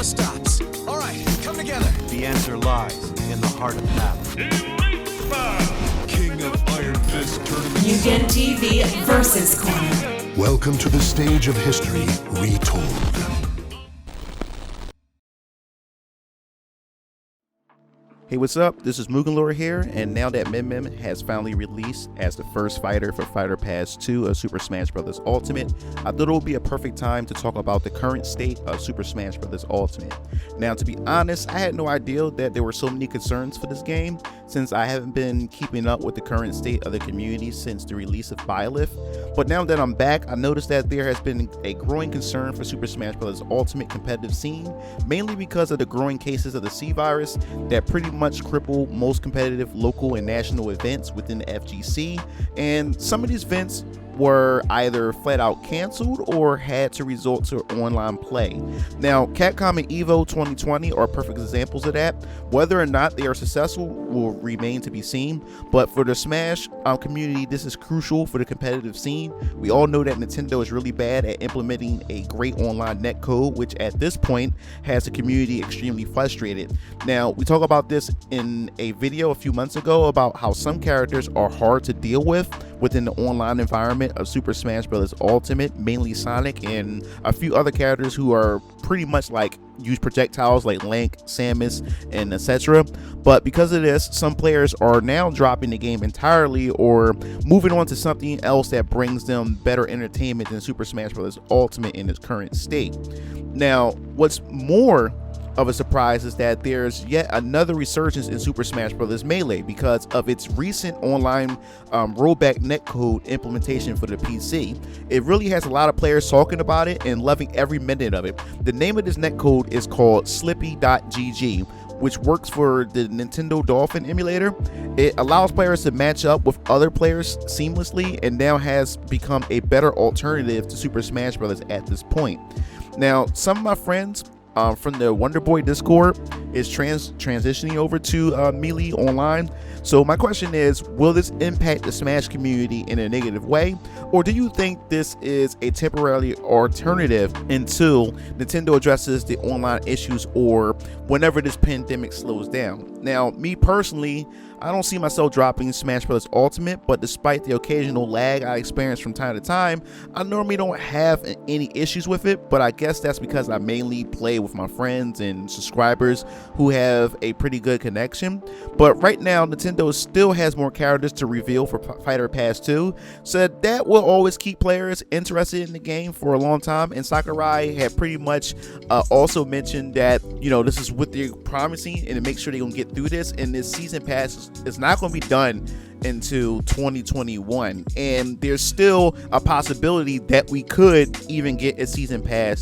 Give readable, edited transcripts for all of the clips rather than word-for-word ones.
never stops. All right, come together. The answer lies in the heart of battle. King of Iron Fist Tournament. Mugen TV versus Corner. Welcome to the stage of history retold. Hey, what's up? This is MugenLord here, and now that MugenLord has finally released as the first fighter for Fighter Pass 2 of Super Smash Bros. Ultimate, I thought it would be a perfect time to talk about the current state of Super Smash Bros. Ultimate. Now, to be honest, I had no idea that there were so many concerns for this game, since I haven't been keeping up with the current state of the community since the release of Byleth. But now that I'm back, I noticed that there has been a growing concern for Super Smash Bros. Ultimate competitive scene, mainly because of the growing cases of the C virus that pretty much cripple most competitive local and national events within the FGC, and some of these events were either flat out canceled or had to resort to online play. Now, Capcom and EVO 2020 are perfect examples of that. Whether or not they are successful will remain to be seen, but for the Smash community, this is crucial for the competitive scene. We all know that Nintendo is really bad at implementing a great online netcode, which at this point has the community extremely frustrated. Now, we talked about this in a video a few months ago about how some characters are hard to deal with within the online environment of Super Smash Bros. Ultimate, mainly Sonic and a few other characters who are pretty much like use projectiles like Link, Samus, and etc. But because of this, some players are now dropping the game entirely or moving on to something else that brings them better entertainment than Super Smash Bros. Ultimate in its current state. Now, what's more of a surprise is that there's yet another resurgence in Super Smash Bros. Melee because of its recent online rollback netcode implementation for the PC. It really has a lot of players talking about it and loving every minute of it. The name of this netcode is called Slippy.gg, which works for the Nintendo Dolphin emulator. It allows players to match up with other players seamlessly and now has become a better alternative to Super Smash Bros. At this point. Now, some of my friends from the Wonder Boy Discord is transitioning over to Melee Online. So my question is, will this impact the Smash community in a negative way, or do you think this is a temporary alternative until Nintendo addresses the online issues or whenever this pandemic slows down? Now, me personally, I don't see myself dropping Smash Bros. Ultimate, but despite the occasional lag I experience from time to time, I normally don't have any issues with it, but I guess that's because I mainly play with my friends and subscribers who have a pretty good connection. But right now, Nintendo still has more characters to reveal for Fighter Pass 2, so that will always keep players interested in the game for a long time. And Sakurai had pretty much also mentioned that, you know, this is what they're promising and to make sure they're gonna get through this, and this season pass is not going to be done into 2021, and there's still a possibility that we could even get a season pass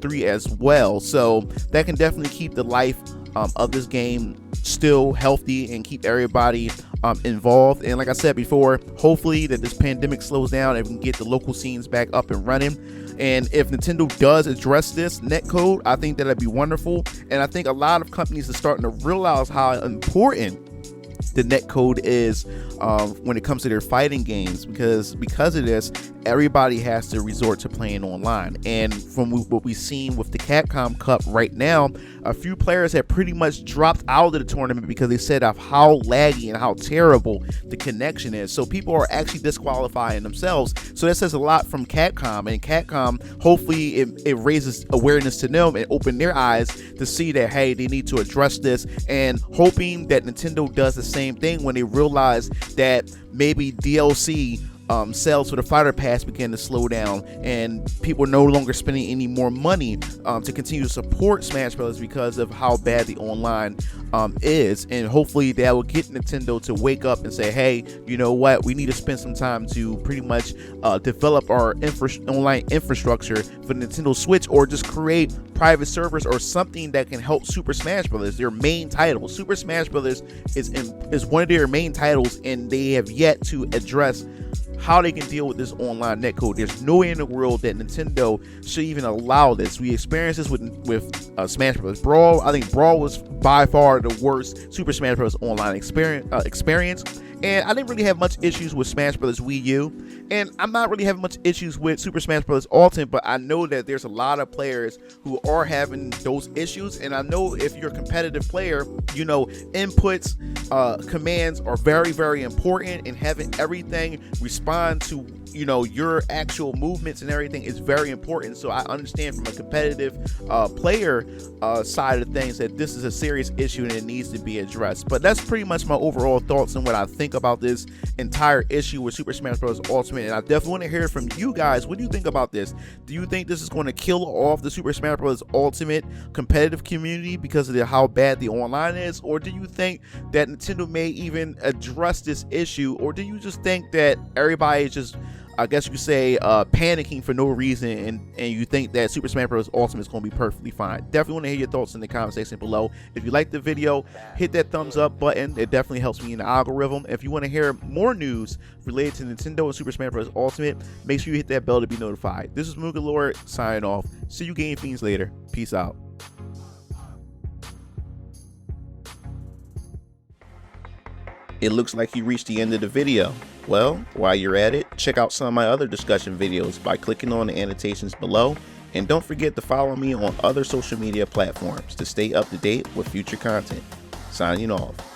3 as well. So that can definitely keep the life of this game still healthy and keep everybody involved. And like I said before, hopefully that this pandemic slows down and we can get the local scenes back up and running. And if Nintendo does address this netcode, I think that'd be wonderful. And I think a lot of companies are starting to realize how important the netcode is when it comes to their fighting games, because of this, everybody has to resort to playing online. And from what we've seen with the Capcom Cup right now, a few players have pretty much dropped out of the tournament because they said of how laggy and how terrible the connection is. So people are actually disqualifying themselves. So that says a lot from Capcom, and Capcom, hopefully it raises awareness to them and open their eyes to see that, hey, they need to address this, and hoping that Nintendo does the same thing when they realize that maybe DLC sales for the Fighter Pass begin to slow down and people are no longer spending any more money to continue to support Smash Bros. Because of how bad the online is. And hopefully that will get Nintendo to wake up and say, hey, you know what, we need to spend some time to pretty much develop our online infrastructure for Nintendo Switch, or just create private servers or something that can help Super Smash Bros. Their main title. Super Smash Bros. is one of their main titles, and they have yet to address how they can deal with this online netcode. There's no way in the world that Nintendo should even allow this. We experienced this with Smash Bros. Brawl. I think Brawl was by far the worst Super Smash Bros. Online experience. And I didn't really have much issues with Smash Bros. Wii U, and I'm not really having much issues with Super Smash Bros. Ultimate, but I know that there's a lot of players who are having those issues, and I know if you're a competitive player, you know, inputs, commands are very, very important, and having everything respond to, you know, your actual movements and everything is very important. So I understand from a competitive player side of things that this is a serious issue and it needs to be addressed. But that's pretty much my overall thoughts and what I think about this entire issue with Super Smash Bros. Ultimate, and I definitely want to hear from you guys. What do you think about this? Do you think this is going to kill off the Super Smash Bros. Ultimate competitive community because of how bad the online is, or do you think that Nintendo may even address this issue, or do you just think that everybody is just, I guess you could say, panicking for no reason, and you think that Super Smash Bros. Ultimate is going to be perfectly fine? Definitely want to hear your thoughts in the comment section below. If you like the video, hit that thumbs up button. It definitely helps me in the algorithm. If you want to hear more news related to Nintendo and Super Smash Bros. Ultimate, make sure you hit that bell to be notified. This is MugenLord signing off. See you game fiends later. Peace out. It looks like you reached the end of the video. Well, while you're at it, check out some of my other discussion videos by clicking on the annotations below, and don't forget to follow me on other social media platforms to stay up to date with future content. Signing off.